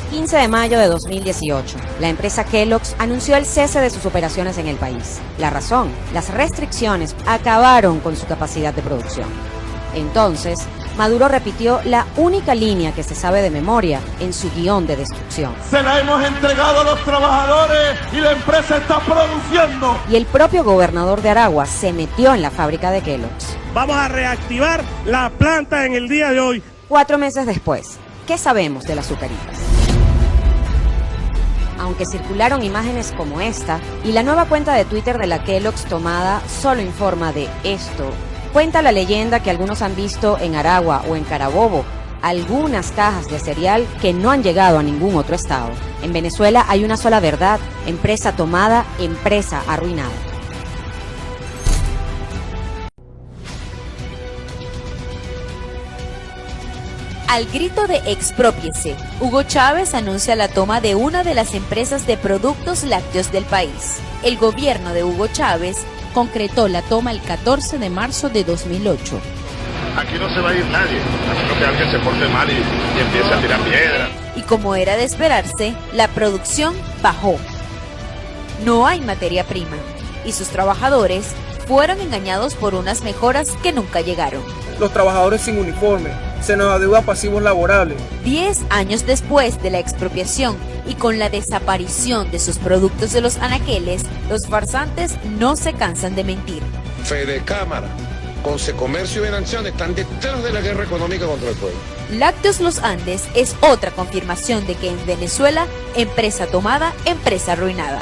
15 de mayo de 2018, la empresa Kellogg's anunció el cese de sus operaciones en el país. La razón, las restricciones acabaron con su capacidad de producción. Entonces, Maduro repitió la única línea que se sabe de memoria en su guión de destrucción. Se la hemos entregado a los trabajadores y la empresa está produciendo. Y el propio gobernador de Aragua se metió en la fábrica de Kellogg's. Vamos a reactivar la planta en el día de hoy. 4 meses después, ¿qué sabemos de las azucaritas? Aunque circularon imágenes como esta, y la nueva cuenta de Twitter de la Kellogg's tomada solo informa de esto, cuenta la leyenda que algunos han visto en Aragua o en Carabobo algunas cajas de cereal que no han llegado a ningún otro estado. En Venezuela hay una sola verdad: empresa tomada, empresa arruinada. Al grito de exprópiese, Hugo Chávez anuncia la toma de una de las empresas de productos lácteos del país. El gobierno de Hugo Chávez concretó la toma el 14 de marzo de 2008. Aquí no se va a ir nadie, a menos que alguien se porte mal y empiece a tirar piedras. Y como era de esperarse, la producción bajó. No hay materia prima, y sus trabajadores fueron engañados por unas mejoras que nunca llegaron. Los trabajadores sin uniforme, se nos adeuda pasivos laborables. 10 años después de la expropiación y con la desaparición de sus productos de los anaqueles, los farsantes no se cansan de mentir. Fedecámara, Concecomercio y Venanción están detrás de la guerra económica contra el pueblo. Lácteos Los Andes es otra confirmación de que en Venezuela, empresa tomada, empresa arruinada.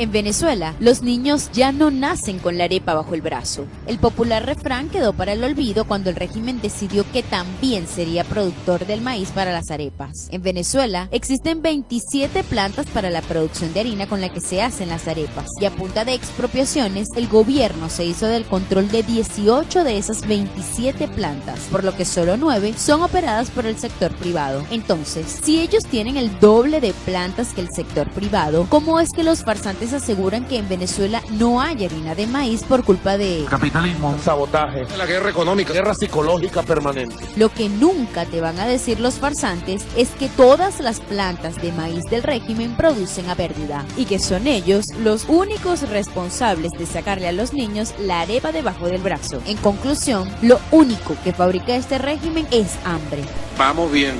En Venezuela, los niños ya no nacen con la arepa bajo el brazo. El popular refrán quedó para el olvido cuando el régimen decidió que también sería productor del maíz para las arepas. En Venezuela, existen 27 plantas para la producción de harina con la que se hacen las arepas, y a punta de expropiaciones, el gobierno se hizo del control de 18 de esas 27 plantas, por lo que solo 9 son operadas por el sector privado. Entonces, si ellos tienen el doble de plantas que el sector privado, ¿cómo es que los farsantes aseguran que en Venezuela no hay harina de maíz por culpa de capitalismo, sabotaje, La guerra económica, guerra psicológica permanente? Lo que nunca te van a decir los farsantes es que todas las plantas de maíz del régimen producen a pérdida y que son ellos los únicos responsables de sacarle a los niños la arepa debajo del brazo. En conclusión, lo único que fabrica este régimen es hambre. vamos bien.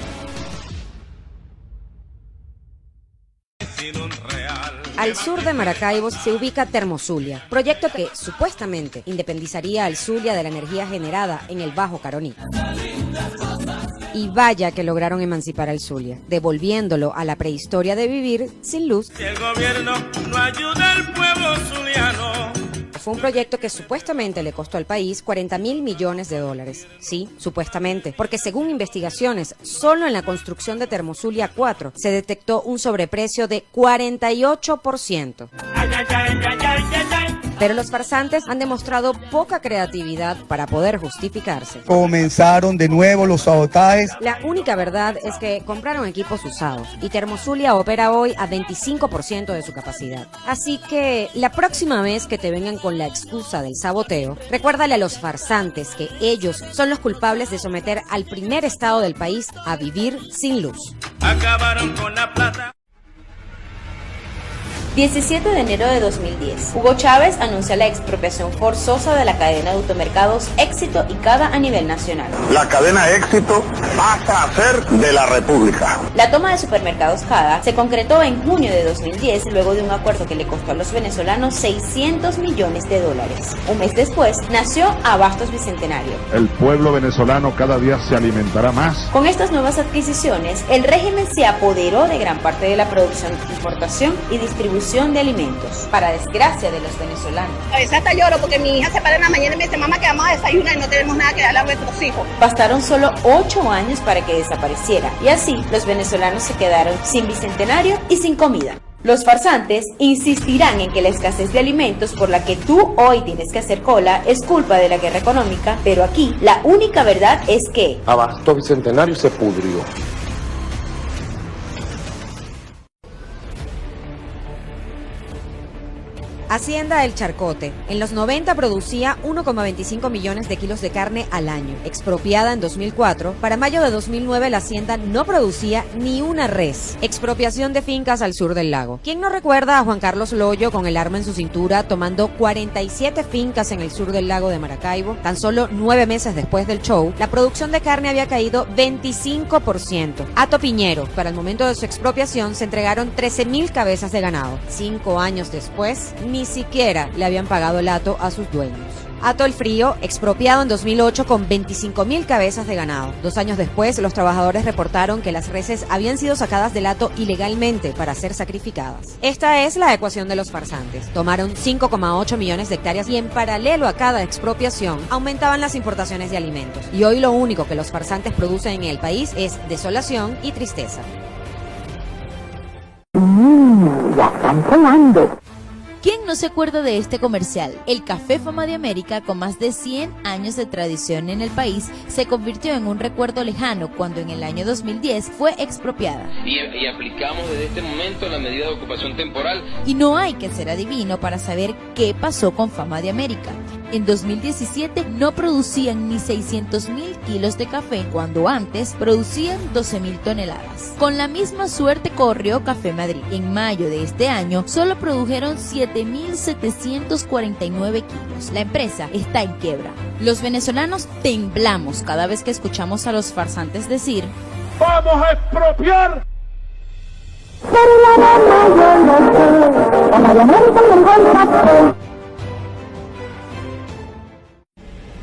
Al sur de Maracaibo se ubica Termozulia, proyecto que supuestamente independizaría al Zulia de la energía generada en el Bajo Caroní. Y vaya que lograron emancipar al Zulia, devolviéndolo a la prehistoria de vivir sin luz. Si el gobierno no ayuda al pueblo zuliano. Fue un proyecto que supuestamente le costó al país $40.000 millones. Sí, supuestamente, porque según investigaciones, solo en la construcción de Termozulia 4 se detectó un sobreprecio de 48%. Pero los farsantes han demostrado poca creatividad para poder justificarse. Comenzaron de nuevo los sabotajes. La única verdad es que compraron equipos usados y Termozulia opera hoy a 25% de su capacidad. Así que la próxima vez que te vengan con la excusa del saboteo, recuérdale a los farsantes que ellos son los culpables de someter al primer estado del país a vivir sin luz. Acabaron con la plata. 17 de enero de 2010, Hugo Chávez anuncia la expropiación forzosa de la cadena de automercados Éxito y Cada a nivel nacional. La cadena Éxito pasa a ser de la República. La toma de supermercados Cada se concretó en junio de 2010 luego de un acuerdo que le costó a los venezolanos $600 millones. Un mes después nació Abastos Bicentenario. El pueblo venezolano cada día se alimentará más. Con estas nuevas adquisiciones, el régimen se apoderó de gran parte de la producción, importación y distribución de alimentos, para desgracia de los venezolanos. A veces hasta lloro porque mi hija se para en la mañana y me dice: mamá, que vamos a desayunar y no tenemos nada que darle a nuestros hijos. Bastaron solo 8 años para que desapareciera, y así los venezolanos se quedaron sin bicentenario y sin comida. Los farsantes insistirán en que la escasez de alimentos por la que tú hoy tienes que hacer cola es culpa de la guerra económica, pero aquí la única verdad es que Abastos Bicentenario se pudrió. Hacienda El Charcote. En los 90 producía 1,25 millones de kilos de carne al año. Expropiada en 2004, para mayo de 2009 la hacienda no producía ni una res. Expropiación de fincas al sur del lago. ¿Quién no recuerda a Juan Carlos Loyo con el arma en su cintura tomando 47 fincas en el sur del lago de Maracaibo? Tan solo 9 meses después del show, la producción de carne había caído 25%. Hato Piñero. Para el momento de su expropiación se entregaron 13.000 cabezas de ganado. 5 años después, ni siquiera le habían pagado el hato a sus dueños. Hato el Frío, expropiado en 2008 con 25.000 cabezas de ganado. 2 años después, los trabajadores reportaron que las reses habían sido sacadas del hato ilegalmente para ser sacrificadas. Esta es la ecuación de los farsantes. Tomaron 5,8 millones de hectáreas y en paralelo a cada expropiación aumentaban las importaciones de alimentos. Y hoy lo único que los farsantes producen en el país es desolación y tristeza. Ya están sonando. ¿Quién no se acuerda de este comercial? El Café Fama de América, con más de 100 años de tradición en el país, se convirtió en un recuerdo lejano cuando en el año 2010 fue expropiada. Y aplicamos desde este momento la medida de ocupación temporal. Y no hay que ser adivino para saber qué pasó con Fama de América. En 2017 no producían ni 600.000 kilos de café, cuando antes producían 12.000 toneladas. Con la misma suerte corrió Café Madrid. En mayo de este año solo produjeron 7.749 kilos. La empresa está en quiebra. Los venezolanos temblamos cada vez que escuchamos a los farsantes decir: ¡vamos a expropiar!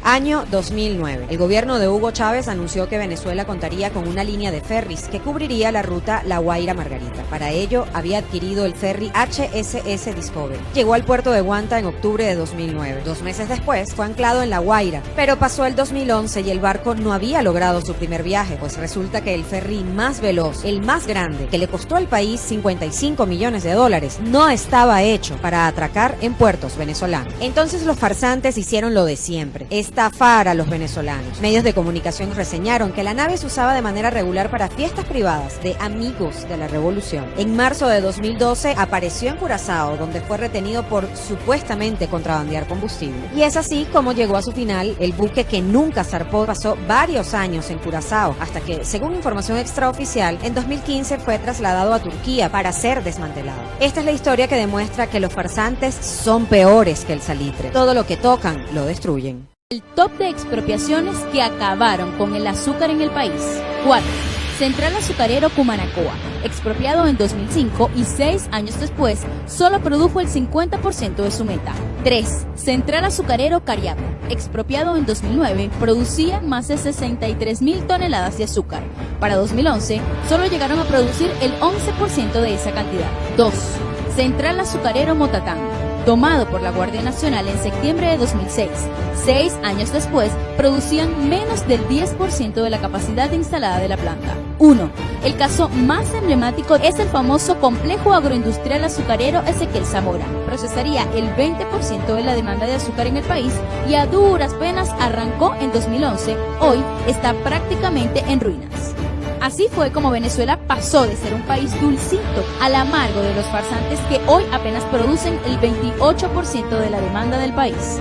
Año 2009. El gobierno de Hugo Chávez anunció que Venezuela contaría con una línea de ferries que cubriría la ruta La Guaira-Margarita. Para ello, había adquirido el ferry HSS Discovery. Llegó al puerto de Guanta en octubre de 2009. 2 meses después, fue anclado en La Guaira. Pero pasó el 2011 y el barco no había logrado su primer viaje, pues resulta que el ferry más veloz, el más grande, que le costó al país 55 millones de dólares, no estaba hecho para atracar en puertos venezolanos. Entonces los farsantes hicieron lo de siempre: estafar a los venezolanos. Medios de comunicación reseñaron que la nave se usaba de manera regular para fiestas privadas de amigos de la revolución. En marzo de 2012 apareció en Curazao, donde fue retenido por supuestamente contrabandear combustible. Y es así como llegó a su final el buque que nunca zarpó. Pasó varios años en Curazao, hasta que, según información extraoficial, en 2015 fue trasladado a Turquía para ser desmantelado. Esta es la historia que demuestra que los farsantes son peores que el salitre. Todo lo que tocan lo destruyen. El top de expropiaciones que acabaron con el azúcar en el país. 4. Central Azucarero Cumanacoa, expropiado en 2005 y 6 años después, solo produjo el 50% de su meta. 3. Central Azucarero Cariaco, expropiado en 2009, producía más de 63.000 toneladas de azúcar. Para 2011, solo llegaron a producir el 11% de esa cantidad. 2. Central Azucarero Motatán, tomado por la Guardia Nacional en septiembre de 2006. 6 años después, producían menos del 10% de la capacidad instalada de la planta. 1. El caso más emblemático es el famoso Complejo Agroindustrial Azucarero Ezequiel Zamora. Procesaría el 20% de la demanda de azúcar en el país y a duras penas arrancó en 2011. Hoy está prácticamente en ruinas. Así fue como Venezuela pasó de ser un país dulcito al amargo de los farsantes que hoy apenas producen el 28% de la demanda del país.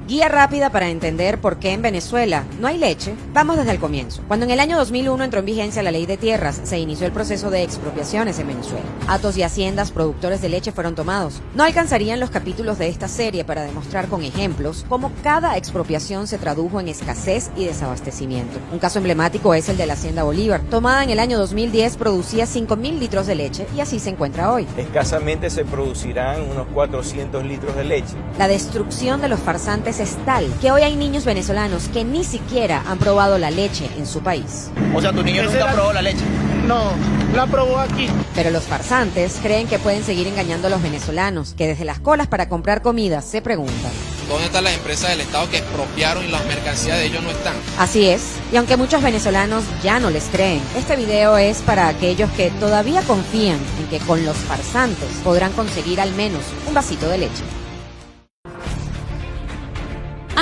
Guía rápida para entender por qué en Venezuela no hay leche. Vamos desde el comienzo. Cuando en el año 2001 entró en vigencia la ley de tierras, se inició el proceso de expropiaciones en Venezuela. Hatos y haciendas productores de leche fueron tomados. No alcanzarían los capítulos de esta serie para demostrar con ejemplos cómo cada expropiación se tradujo en escasez y desabastecimiento. Un caso emblemático es el de la Hacienda Bolívar. Tomada en el año 2010, producía 5.000 litros de leche y así se encuentra hoy. Escasamente se producirán unos 400 litros de leche. La destrucción de los farsantes es tal que hoy hay niños venezolanos que ni siquiera han probado la leche en su país. O sea, tu niño nunca probó la leche. No, la probó aquí. Pero los farsantes creen que pueden seguir engañando a los venezolanos, que desde las colas para comprar comida se preguntan: ¿dónde están las empresas del Estado que expropiaron y las mercancías de ellos no están? Así es, y aunque muchos venezolanos ya no les creen, este video es para aquellos que todavía confían en que con los farsantes podrán conseguir al menos un vasito de leche.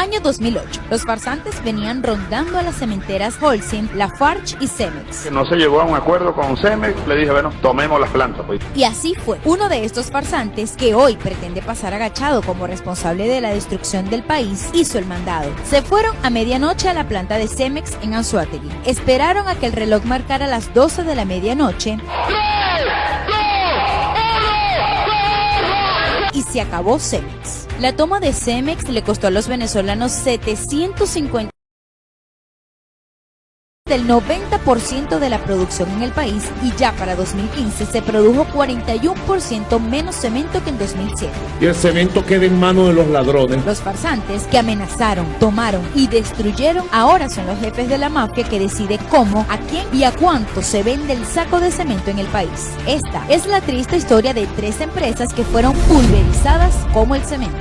Año 2008. Los farsantes venían rondando a las cementeras Holcim, Lafarge y Cemex. Que no se llegó a un acuerdo con Cemex, le dije, bueno, tomemos las plantas, pues. Y así fue. Uno de estos farsantes, que hoy pretende pasar agachado como responsable de la destrucción del país, hizo el mandado. Se fueron a medianoche a la planta de Cemex en Anzoátegui. Esperaron a que el reloj marcara las 12 de la medianoche. Y se acabó Cemex. La toma de Cemex le costó a los venezolanos 750 del 90% de la producción en el país, y ya para 2015 se produjo 41% menos cemento que en 2007. Y el cemento queda en manos de los ladrones. Los farsantes que amenazaron, tomaron y destruyeron ahora son los jefes de la mafia que decide cómo, a quién y a cuánto se vende el saco de cemento en el país. Esta es la triste historia de 3 empresas que fueron pulverizadas como el cemento.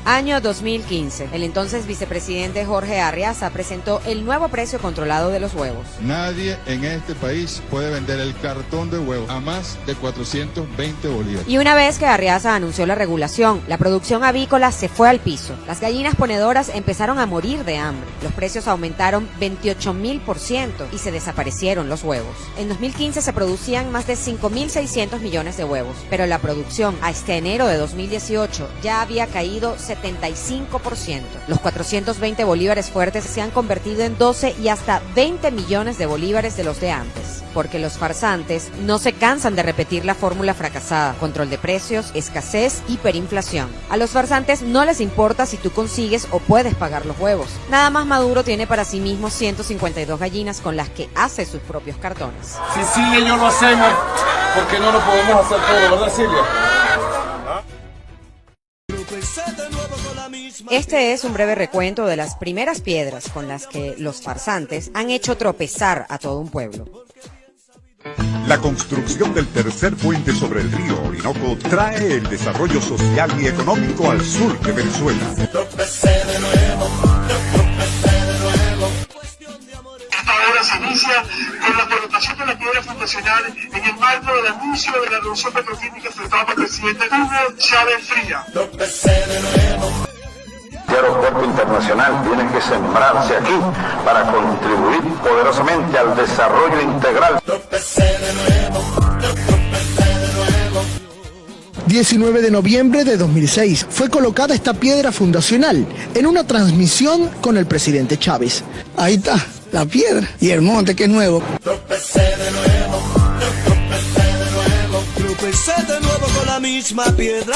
Año 2015. El entonces vicepresidente Jorge Arriaza presentó el nuevo precio controlado de los huevos. Nadie en este país puede vender el cartón de huevos a más de 420 bolívares. Y una vez que Arriaza anunció la regulación, la producción avícola se fue al piso. Las gallinas ponedoras empezaron a morir de hambre. Los precios aumentaron 28.000% y se desaparecieron los huevos. En 2015 se producían más de 5.600 millones de huevos, pero la producción hasta enero de 2018 ya había caído 75%. Los 420 bolívares fuertes se han convertido en 12 y hasta 20 millones de bolívares de los de antes, porque los farsantes no se cansan de repetir la fórmula fracasada: control de precios, escasez, hiperinflación. A los farsantes no les importa si tú consigues o puedes pagar los huevos. Nada más Maduro tiene para sí mismo 152 gallinas con las que hace sus propios cartones. Si Silvia y yo lo hacemos, ¿por qué no lo podemos hacer todo, verdad, Silvia? Este es un breve recuento de las primeras piedras con las que los farsantes han hecho tropezar a todo un pueblo. La construcción del tercer puente sobre el río Orinoco trae el desarrollo social y económico al sur de Venezuela. Esta obra se inicia con la colocación de la piedra fundacional en el marco del anuncio de la revolución petroquímica efectuada por el presidente Hugo Chávez Fría. El aeropuerto internacional tiene que sembrarse aquí para contribuir poderosamente al desarrollo integral. 19 de noviembre de 2006 fue colocada esta piedra fundacional en una transmisión con el presidente Chávez. Ahí está la piedra y el monte, que es nuevo. Tropecé de nuevo con la misma piedra.